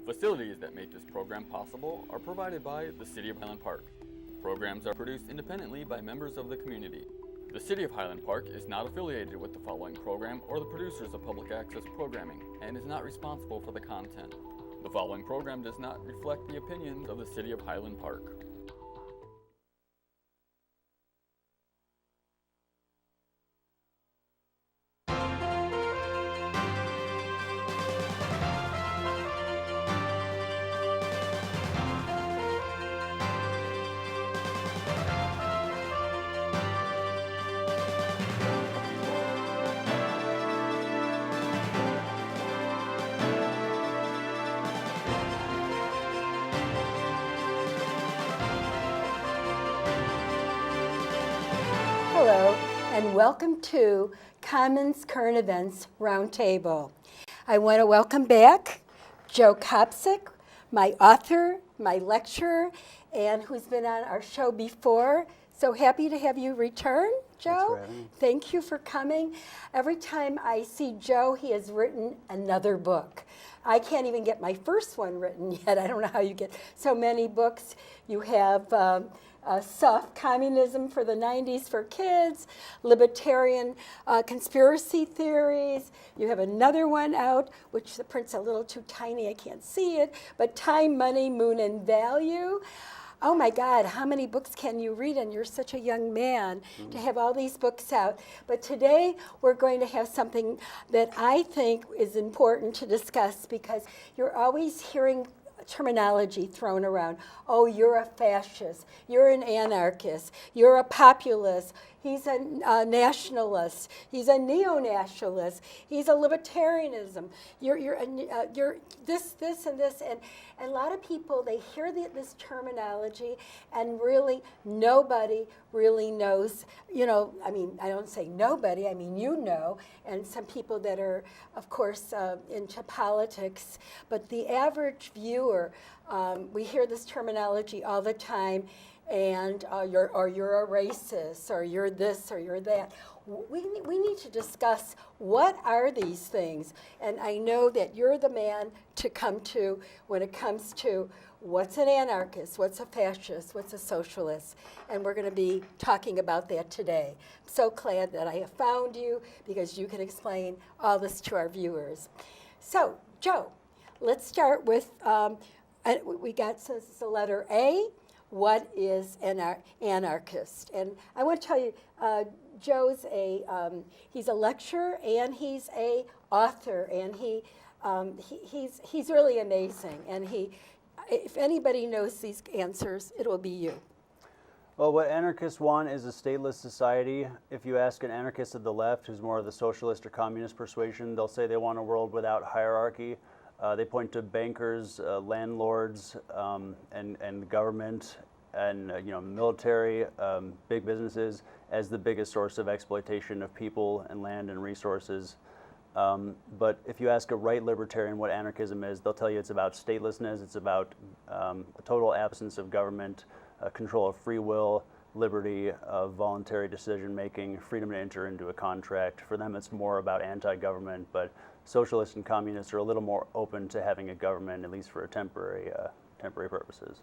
Facilities that make this program possible are provided by the City of Highland Park. Programs are produced independently by members of the community. The City of Highland Park is not affiliated with the following program or the producers of public access programming and is not responsible for the content. The following program does not reflect the opinions of the City of Highland Park. Hello, and welcome to Cahnmanns Current Events Roundtable. I want to welcome back Joe Kopsick, my author, my lecturer, and who's been on our show before. So happy to have you return, Joe. Thanks for having me. Thank you for coming. Every time I see Joe, he has written another book. I can't even get my first one written yet. I don't know how you get so many books. You have Soft Communism for the 90s for Kids, Libertarian Conspiracy Theories. You have another one out, which the print's a little too tiny, I can't see it, but Time, Money, Moon, and Value. Oh my God, how many books can you read? And you're such a young man to have all these books out. But today we're going to have something that I think is important to discuss because you're always hearing terminology thrown around. Oh, you're a fascist. You're an anarchist. You're a populist. He's a nationalist. He's a neo-nationalist. He's a libertarianism. You're this, and this. And a lot of people, they hear this terminology and really nobody really knows, I mean, I don't say nobody, I mean, and some people that are, of course, into politics, but the average viewer, we hear this terminology all the time, and you're a racist, or you're this, or you're that. We need to discuss what are these things, and I know that you're the man to come to when it comes to what's an anarchist, what's a fascist, what's a socialist, and we're going to be talking about that today. I'm so glad that I have found you because you can explain all this to our viewers. So, Joe, let's start with, we got the letter A. What is an anarchist? And I want to tell you, Joe's he's a lecturer and he's a author, and he's really amazing. And if anybody knows these answers, it will be you. Well, what anarchists want is a stateless society. If you ask an anarchist of the left, who's more of the socialist or communist persuasion, they'll say they want a world without hierarchy. They point to bankers, landlords, and government, and military, big businesses as the biggest source of exploitation of people and land and resources. But if you ask a right libertarian what anarchism is, they'll tell you it's about statelessness, it's about a total absence of government, control of free will, liberty of voluntary decision-making, freedom to enter into a contract. For them, it's more about anti-government, but socialists and communists are a little more open to having a government, at least for temporary purposes.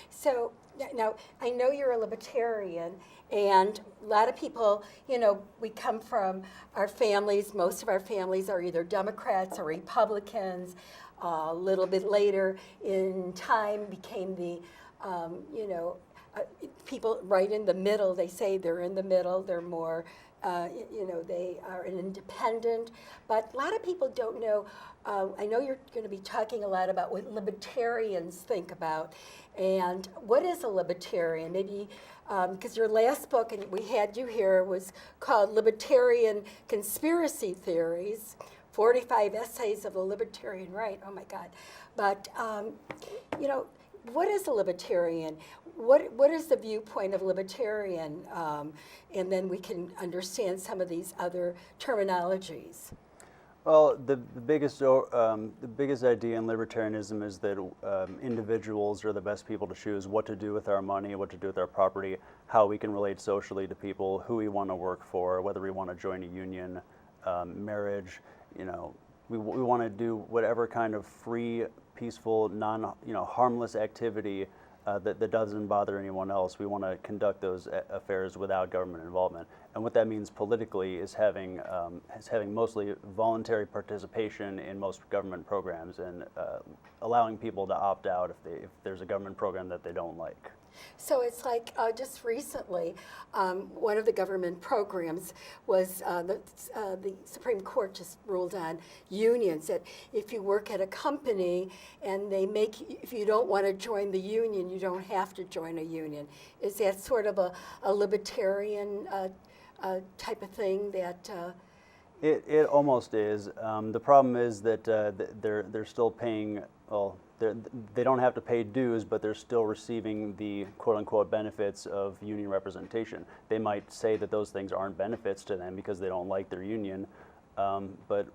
So now I know you're a libertarian, and a lot of people, we come from our families. Most of our families are either Democrats or Republicans. A little bit later in time became the, people right in the middle. They say they're in the middle. They're more, they are an independent. But a lot of people don't know. I know you're going to be talking a lot about what libertarians think about. And what is a libertarian? Maybe, because your last book, and we had you here, was called Libertarian Conspiracy Theories, 45 Essays of the Libertarian Right. Oh my God. But, what is a libertarian? What is the viewpoint of libertarian? And then we can understand some of these other terminologies. Well, the biggest idea in libertarianism is that individuals are the best people to choose what to do with our money, what to do with our property, how we can relate socially to people, who we want to work for, whether we want to join a union, marriage. We want to do whatever kind of free peaceful, harmless activity that doesn't bother anyone else. We want to conduct those affairs without government involvement. And what that means politically is having mostly voluntary participation in most government programs and allowing people to opt out if there's a government program that they don't like. So it's like just recently, one of the government programs was the Supreme Court just ruled on unions, that if you work at a company and if you don't want to join the union, you don't have to join a union. Is that sort of a libertarian type of thing that? It almost is. The problem is that they're still paying, well, they don't have to pay dues, but they're still receiving the quote-unquote benefits of union representation. They might say that those things aren't benefits to them because they don't like their union, but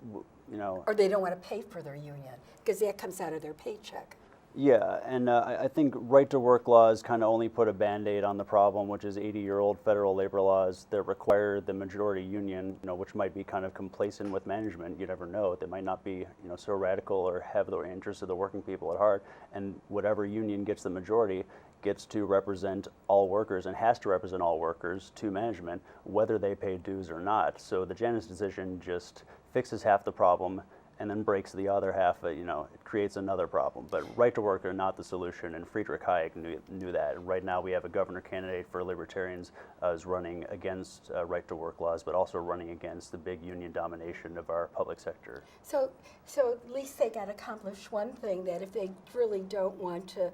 or they don't want to pay for their union because that comes out of their paycheck. Yeah, and I think right-to-work laws kind of only put a Band-Aid on the problem, which is 80-year-old federal labor laws that require the majority union, which might be kind of complacent with management. You never know. They might not be, so radical or have the interests of the working people at heart. And whatever union gets the majority gets to represent all workers and has to represent all workers to management, whether they pay dues or not. So the Janus decision just fixes half the problem and then breaks the other half. It creates another problem. But right to work are not the solution, and Friedrich Hayek knew that. And right now we have a governor candidate for libertarians who's running against right to work laws, but also running against the big union domination of our public sector. So at least they got accomplished one thing, that if they really don't want to,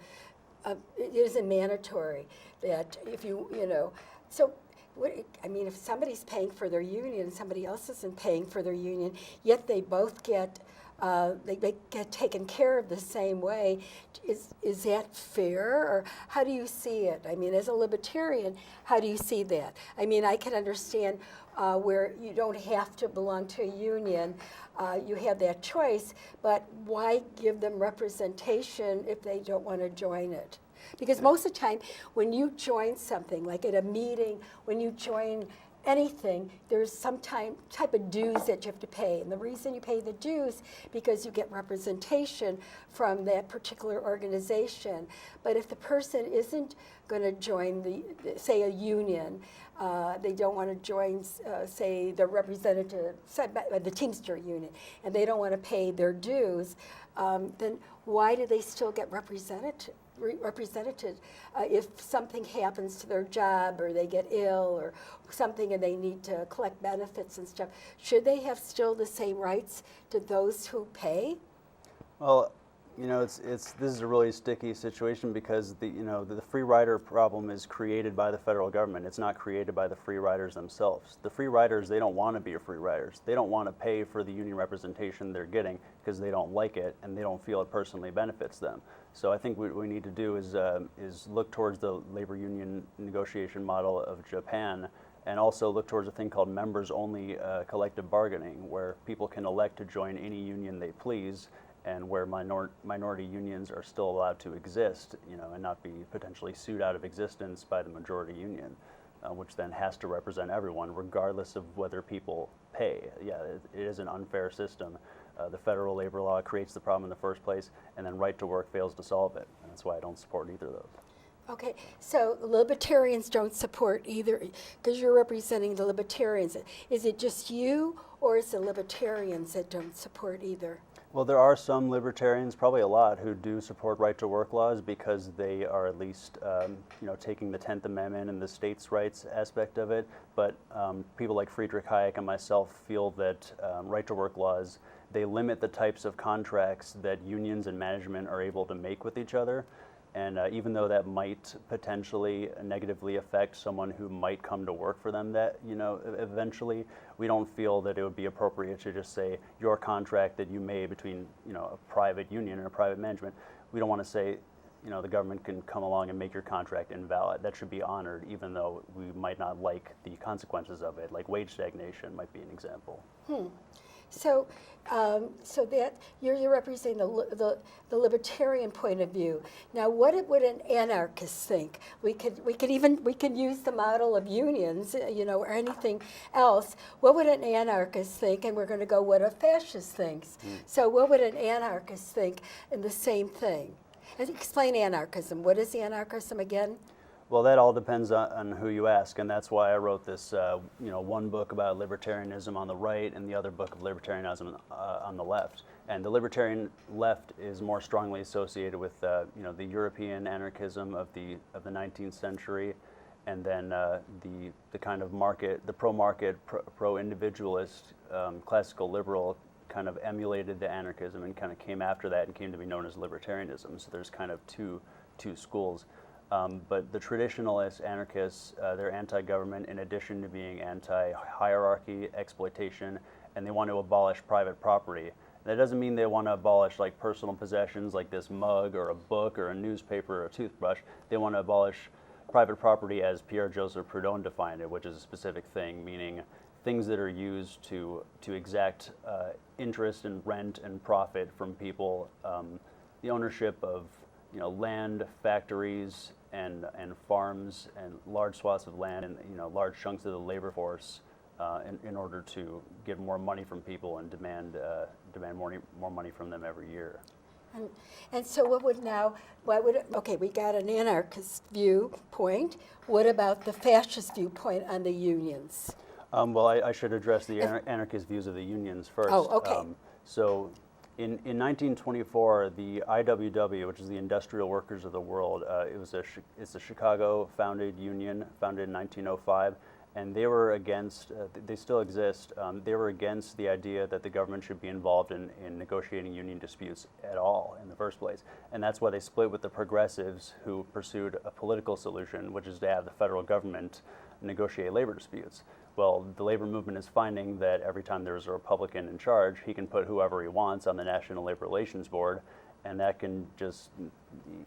it isn't mandatory that if so. If somebody's paying for their union and somebody else isn't paying for their union, yet they both get taken care of the same way, is that fair, or how do you see it? As a libertarian, how do you see that? I can understand where you don't have to belong to a union, you have that choice, but why give them representation if they don't want to join it? Because most of the time, when you join something, like at a meeting, when you join anything, there's some type of dues that you have to pay. And the reason you pay the dues, because you get representation from that particular organization. But if the person isn't going to join say a union, they don't want to join, say, the representative, the Teamster union, and they don't want to pay their dues, then why do they still get represented if something happens to their job or they get ill or something and they need to collect benefits and stuff? Should they have still the same rights to those who pay? Well, this is a really sticky situation because the free rider problem is created by the federal government. It's not created by the free riders themselves. The free riders, they don't want to be free riders. They don't want to pay for the union representation they're getting because they don't like it and they don't feel it personally benefits them. So I think what we need to do is look towards the labor union negotiation model of Japan, and also look towards a thing called members-only collective bargaining, where people can elect to join any union they please, and where minority unions are still allowed to exist, and not be potentially sued out of existence by the majority union, which then has to represent everyone, regardless of whether people pay. Yeah, it is an unfair system. The federal labor law creates the problem in the first place, and then right to work fails to solve it. And that's why I don't support either of those. Okay, so libertarians don't support either, because you're representing the libertarians. Is it just you, or is it libertarians that don't support either? Well, there are some libertarians, probably a lot, who do support right-to-work laws because they are at least, taking the 10th Amendment and the states' rights aspect of it. But people like Friedrich Hayek and myself feel that right-to-work laws, they limit the types of contracts that unions and management are able to make with each other. And even though that might potentially negatively affect someone who might come to work for them, that eventually, we don't feel that it would be appropriate to just say your contract that you made between a private union and a private management. We don't want to say the government can come along and make your contract invalid. That should be honored, even though we might not like the consequences of it. Like wage stagnation might be an example. So, so that you're representing the libertarian point of view. Now, what would an anarchist think? We could use the model of unions, or anything else. What would an anarchist think? And we're going to go what a fascist thinks. So, what would an anarchist think in the same thing? And explain anarchism. What is anarchism again? Well, that all depends on who you ask, and that's why I wrote this, one book about libertarianism on the right and the other book of libertarianism on the left. And the libertarian left is more strongly associated with, the European anarchism of the 19th century, and then the kind of market, the pro-market, pro-individualist, classical liberal kind of emulated the anarchism and kind of came after that and came to be known as libertarianism. So there's kind of two schools. But the traditionalist anarchists, they're anti-government in addition to being anti-hierarchy, exploitation, and they want to abolish private property. That doesn't mean they want to abolish like personal possessions like this mug or a book or a newspaper or a toothbrush. They want to abolish private property as Pierre-Joseph Proudhon defined it, which is a specific thing, meaning things that are used to exact interest and rent and profit from people, the ownership of land, factories, and farms, and large swaths of land, and large chunks of the labor force, in order to get more money from people and demand more money from them every year. And so okay, we got an anarchist viewpoint. What about the fascist viewpoint on the unions? Well, I should address the anarchist views of the unions first. Oh, okay. So in 1924, the IWW, which is the Industrial Workers of the World, it's a Chicago-founded union, founded in 1905, and they were against, they still exist, they were against the idea that the government should be involved in negotiating union disputes at all in the first place. And that's why they split with the progressives, who pursued a political solution, which is to have the federal government negotiate labor disputes. Well, the labor movement is finding that every time there's a Republican in charge, he can put whoever he wants on the National Labor Relations Board, and that can just,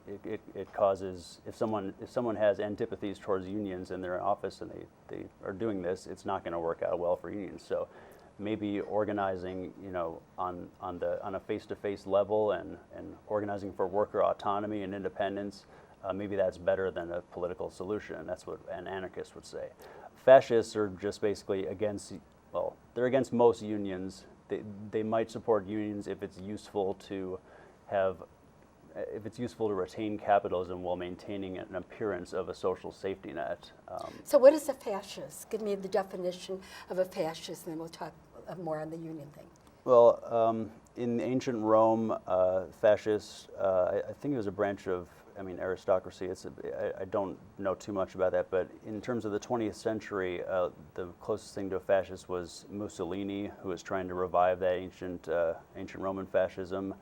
it causes, if someone has antipathies towards unions and they're in office and they are doing this, it's not going to work out well for unions. So maybe organizing, on a face-to-face level and organizing for worker autonomy and independence, maybe that's better than a political solution. That's what an anarchist would say. Fascists are just basically against, well, they're against most unions. They might support unions if it's useful to retain capitalism while maintaining an appearance of a social safety net. So what is a fascist? Give me the definition of a fascist, and then we'll talk more on the union thing. Well, in ancient Rome, fascists, I think it was a branch of, aristocracy. I don't know too much about that, but in terms of the 20th century, the closest thing to a fascist was Mussolini, who was trying to revive that ancient Roman fascism.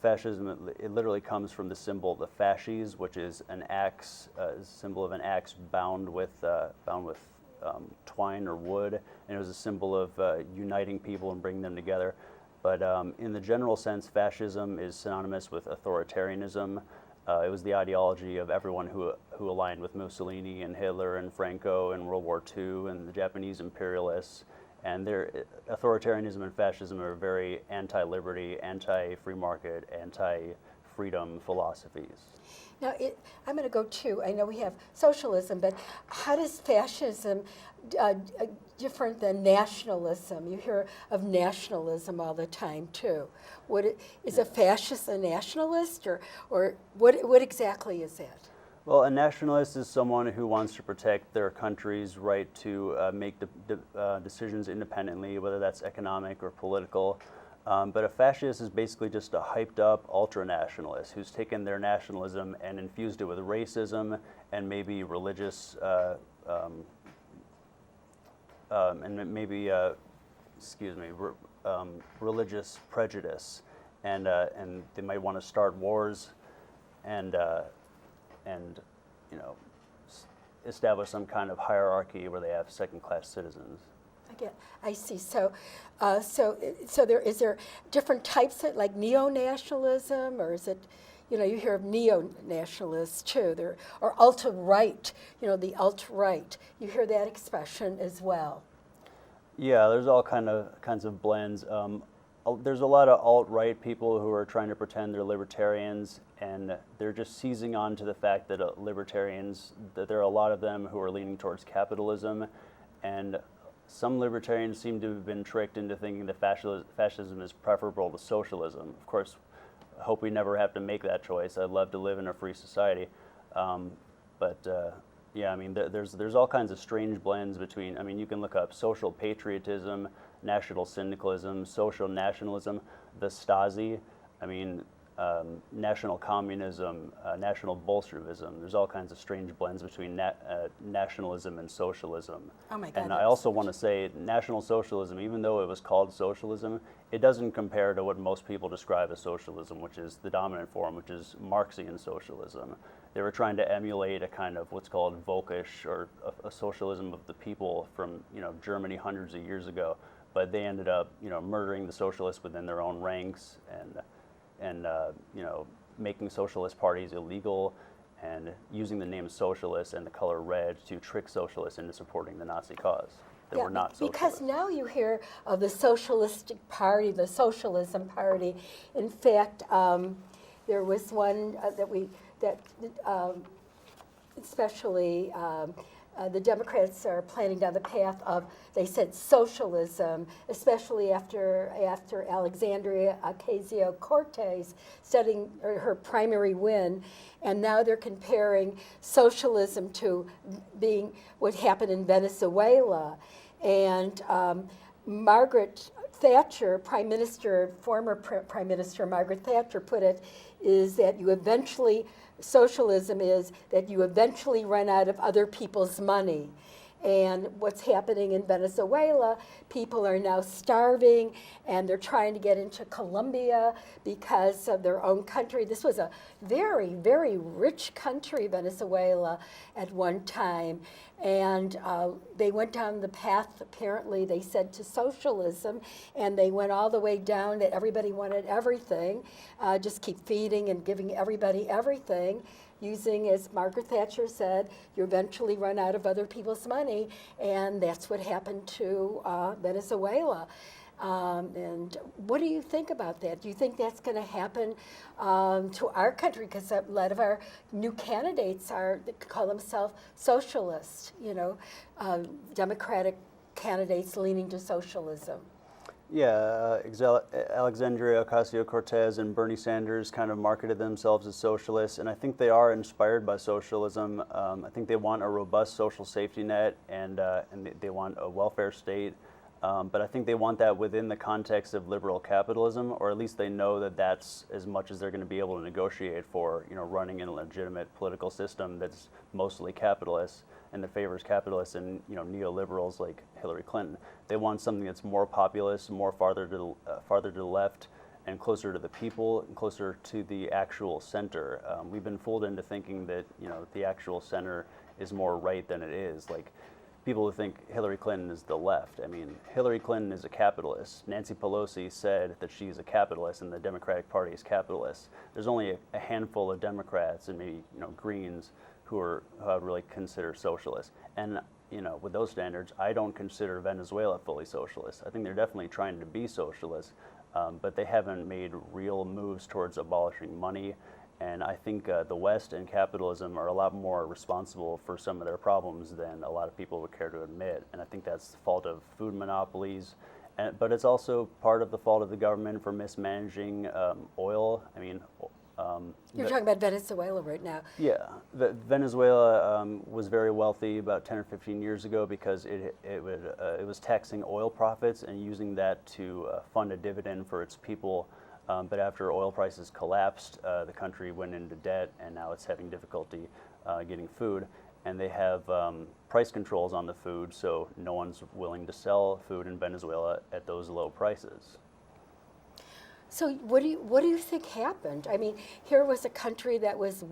Fascism, it literally comes from the symbol, the fasces, which is an axe, symbol of an axe bound with twine or wood, and it was a symbol of uniting people and bringing them together. But in the general sense, fascism is synonymous with authoritarianism. It was the ideology of everyone who aligned with Mussolini and Hitler and Franco in World War II and the Japanese imperialists. And authoritarianism and fascism are very anti-liberty, anti-free market, anti-freedom philosophies. Now, I'm going to go to, I know we have socialism, but how does fascism different than nationalism? You hear of nationalism all the time, too. Is a fascist a nationalist, or what exactly is that? Well, a nationalist is someone who wants to protect their country's right to make decisions independently, whether that's economic or political. But a fascist is basically just a hyped-up ultra-nationalist who's taken their nationalism and infused it with racism and maybe religious, religious prejudice, and they might want to start wars, and establish some kind of hierarchy where they have second-class citizens. I see. So is there different types of, like neo-nationalism, or is it, you hear of neo-nationalists too, or alt-right, the alt-right. You hear that expression as well. Yeah, there's all kinds of blends. There's a lot of alt-right people who are trying to pretend they're libertarians, and they're just seizing on to the fact that libertarians, that there are a lot of them who are leaning towards capitalism, and some libertarians seem to have been tricked into thinking that fascism is preferable to socialism. Of course, I hope we never have to make that choice. I'd love to live in a free society. Yeah, I mean, there's all kinds of strange blends between, I mean, you can look up social patriotism, national syndicalism, social nationalism, the Stasi, I mean, national communism, national Bolshevism. There's all kinds of strange blends between nationalism and socialism. Oh my God. And I also want to say National Socialism, even though it was called socialism, it doesn't compare to what most people describe as socialism, which is the dominant form, which is Marxian socialism. They were trying to emulate a kind of what's called Völkisch, or a socialism of the people from, Germany hundreds of years ago. But they ended up, murdering the socialists within their own ranks, and making socialist parties illegal, and using the name socialist and the color red to trick socialists into supporting the Nazi cause. They were not socialist. Because now you hear of the Socialistic Party, the Socialism Party. In fact, there was one especially the Democrats are planning down the path of, they said, socialism, especially after Alexandria Ocasio-Cortez studying her primary win, and now they're comparing socialism to being what happened in Venezuela. And Margaret Thatcher, former Prime Minister Margaret Thatcher put it, is that socialism is that you eventually run out of other people's money. And what's happening in Venezuela, people are now starving, and they're trying to get into Colombia because of their own country. This was a very, very rich country, Venezuela, at one time. And they went down the path, apparently, they said, to socialism, and they went all the way down that everybody wanted everything, just keep feeding and giving everybody everything, using, as Margaret Thatcher said, you eventually run out of other people's money, and that's what happened to Venezuela. And what do you think about that? Do you think that's going to happen to our country? Because a lot of our new candidates they call themselves socialists, Democratic candidates leaning to socialism. Yeah, Alexandria Ocasio-Cortez and Bernie Sanders kind of marketed themselves as socialists, and I think they are inspired by socialism. I think they want a robust social safety net, and they want a welfare state. But I think they want that within the context of liberal capitalism, or at least they know that that's as much as they're going to be able to negotiate for, running in a legitimate political system that's mostly capitalist and that favors capitalists and, neoliberals like Hillary Clinton. They want something that's more populist, more farther to the left, and closer to the people, and closer to the actual center. We've been fooled into thinking that, the actual center is more right than it is. Like, people who think Hillary Clinton is the left. I mean, Hillary Clinton is a capitalist. Nancy Pelosi said that she's a capitalist and the Democratic Party is capitalist. There's only a handful of Democrats and maybe, Greens who I would really consider socialist. And, with those standards, I don't consider Venezuela fully socialist. I think they're definitely trying to be socialist, but they haven't made real moves towards abolishing money. And I think the West and capitalism are a lot more responsible for some of their problems than a lot of people would care to admit. And I think that's the fault of food monopolies, but it's also part of the fault of the government for mismanaging oil. I mean, you're talking about Venezuela right now. Yeah, Venezuela was very wealthy about 10 or 15 years ago because it was taxing oil profits and using that to fund a dividend for its people. But after oil prices collapsed, the country went into debt, and now it's having difficulty getting food. And they have price controls on the food, so no one's willing to sell food in Venezuela at those low prices. So what do you think happened? I mean, here was a country that was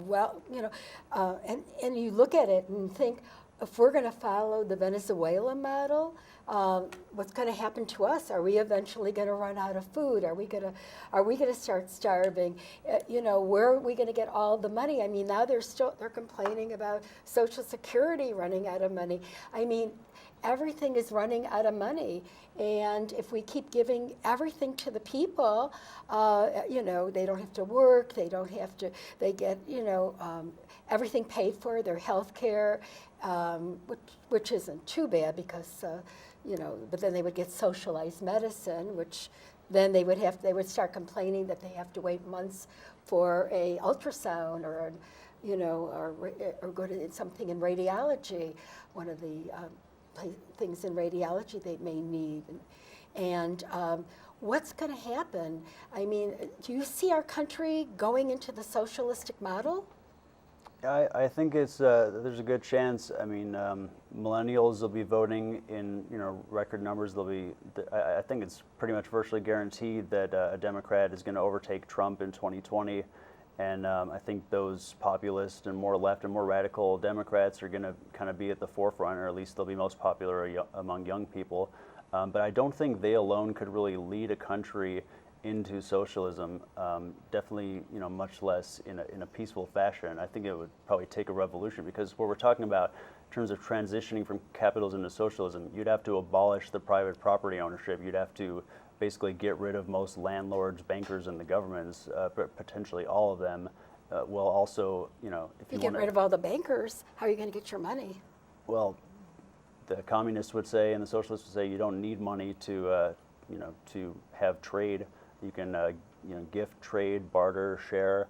and you look at it and think, if we're going to follow the Venezuela model, what's going to happen to us? Are we eventually going to run out of food? Are we going to start starving? Where are we going to get all the money? I mean, now they're complaining about Social Security running out of money. I mean, everything is running out of money. And if we keep giving everything to the people, they don't have to work, they get, everything paid for, their health care, which isn't too bad because, but then they would get socialized medicine, which then they would start complaining that they have to wait months for a ultrasound or go to something in radiology, one of the things in radiology they may need. And what's going to happen? I mean, do you see our country going into the socialistic model? I think it's there's a good chance. I mean, millennials will be voting in record numbers. I think it's pretty much virtually guaranteed that a Democrat is going to overtake Trump in 2020. And I think those populist and more left and more radical Democrats are going to kind of be at the forefront, or at least they'll be most popular among young people. But I don't think they alone could really lead a country into socialism. Definitely, much less in a peaceful fashion. I think it would probably take a revolution, because what we're talking about in terms of transitioning from capitalism to socialism, you'd have to abolish the private property ownership. You'd have to basically get rid of most landlords, bankers, and the governments, potentially all of them. Well, also, if you get rid of all the bankers, how are you going to get your money? Well, the communists would say, and the socialists would say, you don't need money to have trade. You can, gift, trade, barter, share.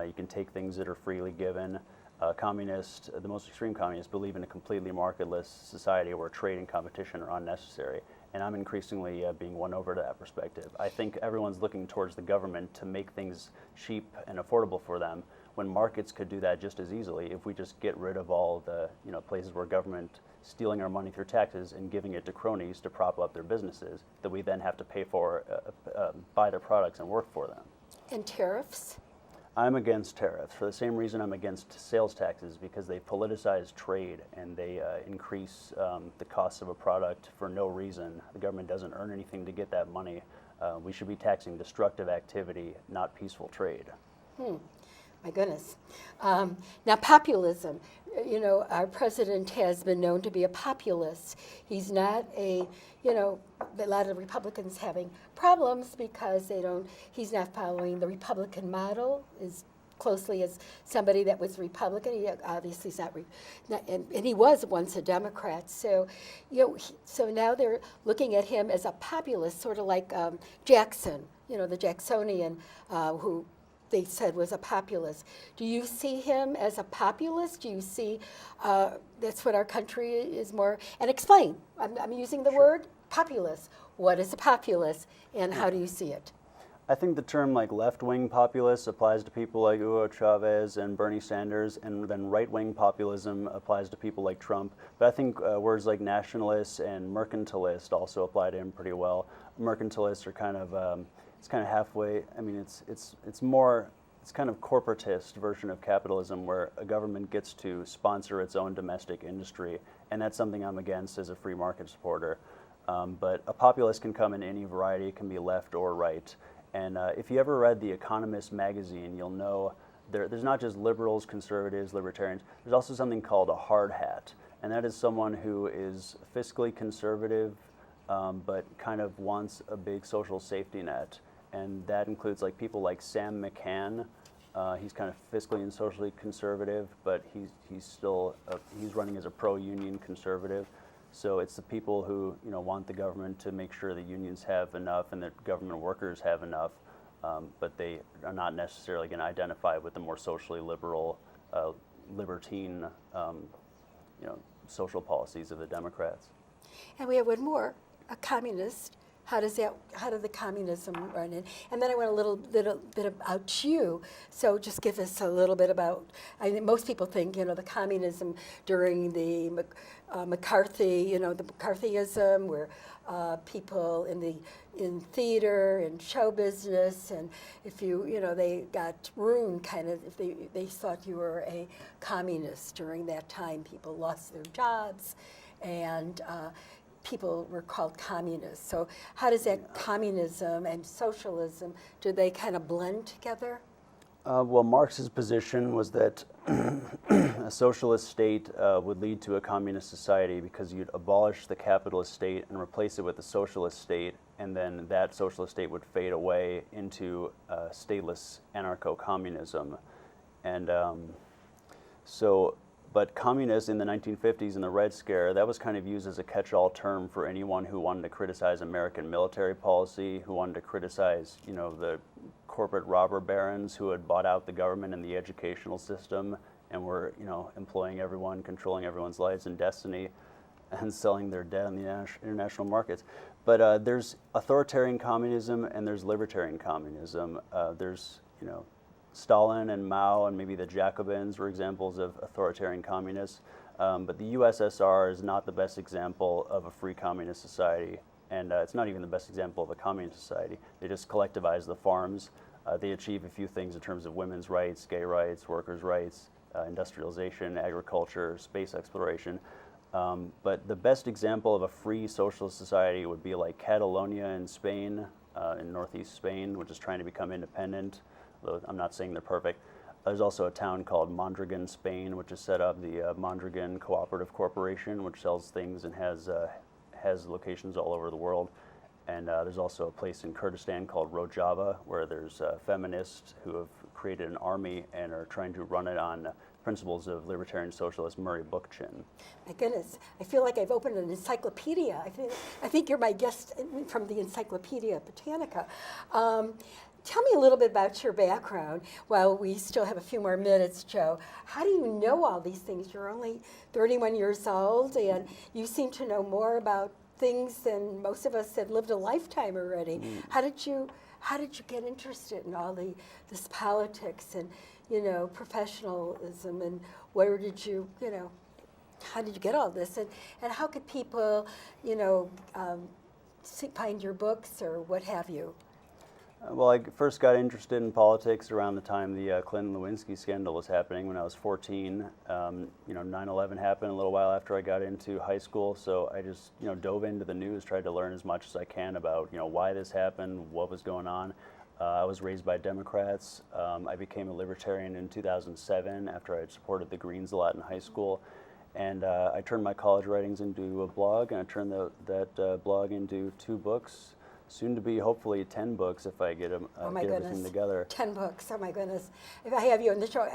You can take things that are freely given. The most extreme communists believe in a completely marketless society where trade and competition are unnecessary. And I'm increasingly being won over to that perspective. I think everyone's looking towards the government to make things cheap and affordable for them, when markets could do that just as easily if we just get rid of all the places where government stealing our money through taxes and giving it to cronies to prop up their businesses that we then have to pay for, buy their products and work for them. And tariffs? I'm against tariffs for the same reason I'm against sales taxes, because they politicize trade and they increase the cost of a product for no reason. The government doesn't earn anything to get that money. We should be taxing destructive activity, not peaceful trade. My goodness. Now, populism. Our president has been known to be a populist. He's not a lot of Republicans having problems because he's not following the Republican model as closely as somebody that was Republican. He obviously is not, and he was once a Democrat. So, so now they're looking at him as a populist, sort of like Jackson, the Jacksonian, who they said was a populist. Do you see him as a populist? Do you see that's what our country is more? And explain. I'm using the word populist. What is a populist, and how do you see it? I think the term like left-wing populist applies to people like Hugo Chavez and Bernie Sanders, and then right-wing populism applies to people like Trump. But I think words like nationalist and mercantilist also apply to him pretty well. Mercantilists are kind of it's kind of halfway. I mean, it's kind of corporatist version of capitalism, where a government gets to sponsor its own domestic industry, and that's something I'm against as a free market supporter. But a populist can come in any variety. It can be left or right. And if you ever read The Economist magazine, you'll know there's not just liberals, conservatives, libertarians. There's also something called a hard hat, and that is someone who is fiscally conservative, but kind of wants a big social safety net. And that includes like people like Sam McCann. He's kind of fiscally and socially conservative, but he's still he's running as a pro-union conservative. So it's the people who want the government to make sure that unions have enough and that government workers have enough, but they are not necessarily going to identify with the more socially liberal, libertine, social policies of the Democrats. And we have one more, a communist. How did the communism run in? And then I want a little bit about you. So just give us a little bit about. I think most people think the communism during the McCarthy, the McCarthyism, where people in theater and show business, and if they got ruined kind of if they thought you were a communist during that time. People lost their jobs, and people were called communists. So how does that communism and socialism, do they kind of blend together? Well, Marx's position was that a socialist state would lead to a communist society because you'd abolish the capitalist state and replace it with a socialist state, and then that socialist state would fade away into stateless anarcho-communism. And but communists in the 1950s in the Red Scare, that was kind of used as a catch-all term for anyone who wanted to criticize American military policy, who wanted to criticize, the corporate robber barons who had bought out the government and the educational system and were, employing everyone, controlling everyone's lives and destiny, and selling their debt on the international markets. But there's authoritarian communism and there's libertarian communism. There's, Stalin and Mao and maybe the Jacobins were examples of authoritarian communists, but the USSR is not the best example of a free communist society, and it's not even the best example of a communist society. They just collectivize the farms. They achieve a few things in terms of women's rights, gay rights, workers' rights, industrialization, agriculture, space exploration. But the best example of a free socialist society would be like Catalonia in Spain, in northeast Spain, which is trying to become independent. Though I'm not saying they're perfect. There's also a town called Mondragon, Spain, which has set up the Mondragon Cooperative Corporation, which sells things and has locations all over the world. And there's also a place in Kurdistan called Rojava, where there's feminists who have created an army and are trying to run it on principles of libertarian socialist Murray Bookchin. My goodness, I feel like I've opened an encyclopedia. I think you're my guest from the Encyclopedia Britannica. Tell me a little bit about your background while we still have a few more minutes, Joe. How do you know all these things? You're only 31 years old, and you seem to know more about things than most of us that lived a lifetime already. How did you get interested in all this politics and professionalism, and where did you how did you get all this, and how could people find your books or what have you? Well, I first got interested in politics around the time the Clinton-Lewinsky scandal was happening when I was 14. 9/11 happened a little while after I got into high school, so I just dove into the news, tried to learn as much as I can about why this happened, what was going on. I was raised by Democrats. I became a libertarian in 2007 after I had supported the Greens a lot in high school. And I turned my college writings into a blog, and I turned that blog into 2 books. Soon to be hopefully 10 books if I get everything together. 10 books, oh my goodness. If I have you on the show,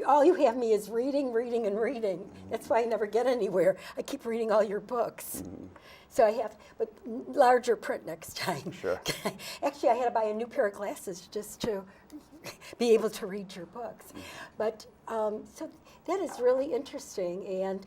all you have me is reading, reading, and reading. That's why I never get anywhere. I keep reading all your books. So I have, but larger print next time. Sure. Actually, I had to buy a new pair of glasses just to be able to read your books. But so that is really interesting, and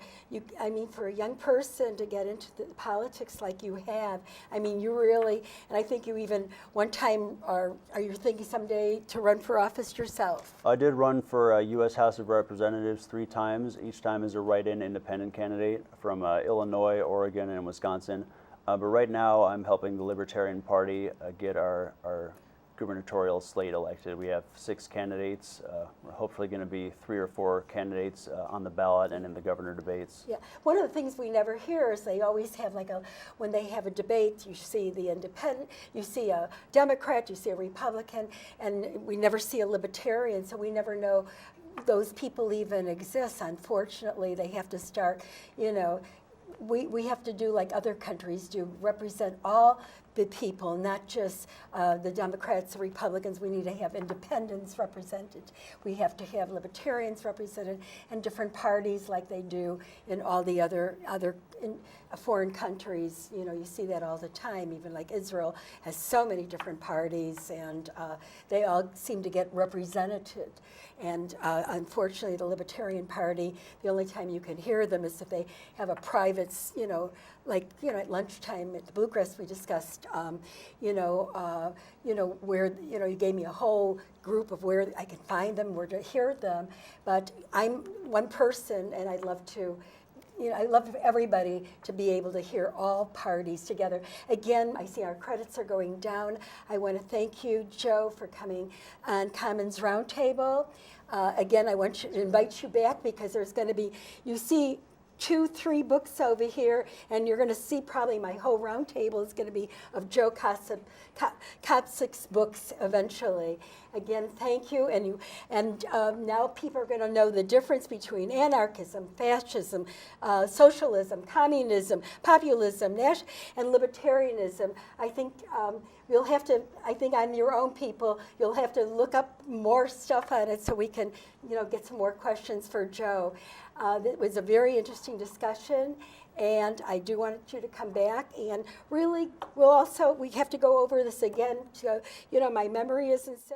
for a young person to get into the politics like you have, you really, and I think you even one time are you thinking someday to run for office yourself? I did run for U.S. House of Representatives 3 times, each time as a write-in independent candidate from Illinois, Oregon, and Wisconsin. But right now I'm helping the Libertarian Party get our gubernatorial slate elected. We have 6 candidates. We're hopefully going to be 3 or 4 candidates on the ballot and in the governor debates. Yeah, one of the things we never hear is they always have when they have a debate, you see the independent, you see a Democrat, you see a Republican, and we never see a libertarian, so we never know those people even exist. Unfortunately, they have to start, we have to do like other countries do, represent all the people, not just the Democrats, the Republicans. We need to have independents represented. We have to have libertarians represented, and different parties like they do in all the other foreign countries. You see that all the time. Even like Israel has so many different parties, and they all seem to get represented. And unfortunately, the Libertarian Party, the only time you can hear them is if they have a private, at lunchtime at the Bluegrass we discussed, where, you gave me a whole group of where I can find them, where to hear them. But I'm one person, and I'd love to, I love everybody to be able to hear all parties together. Again, I see our credits are going down. I want to thank you, Joe, for coming on Cahnmanns Roundtable. Again, I want to invite you back because there's going to be, you see, 2, 3 books over here, and you're going to see probably my whole round table is going to be of Joe Kopsick's books eventually. Again, thank you, and now people are going to know the difference between anarchism, fascism, socialism, communism, populism, and libertarianism. I think you'll have to, I think on your own people, you'll have to look up more stuff on it so we can, get some more questions for Joe. It was a very interesting discussion, and I do want you to come back, and really, we have to go over this again. My memory isn't so.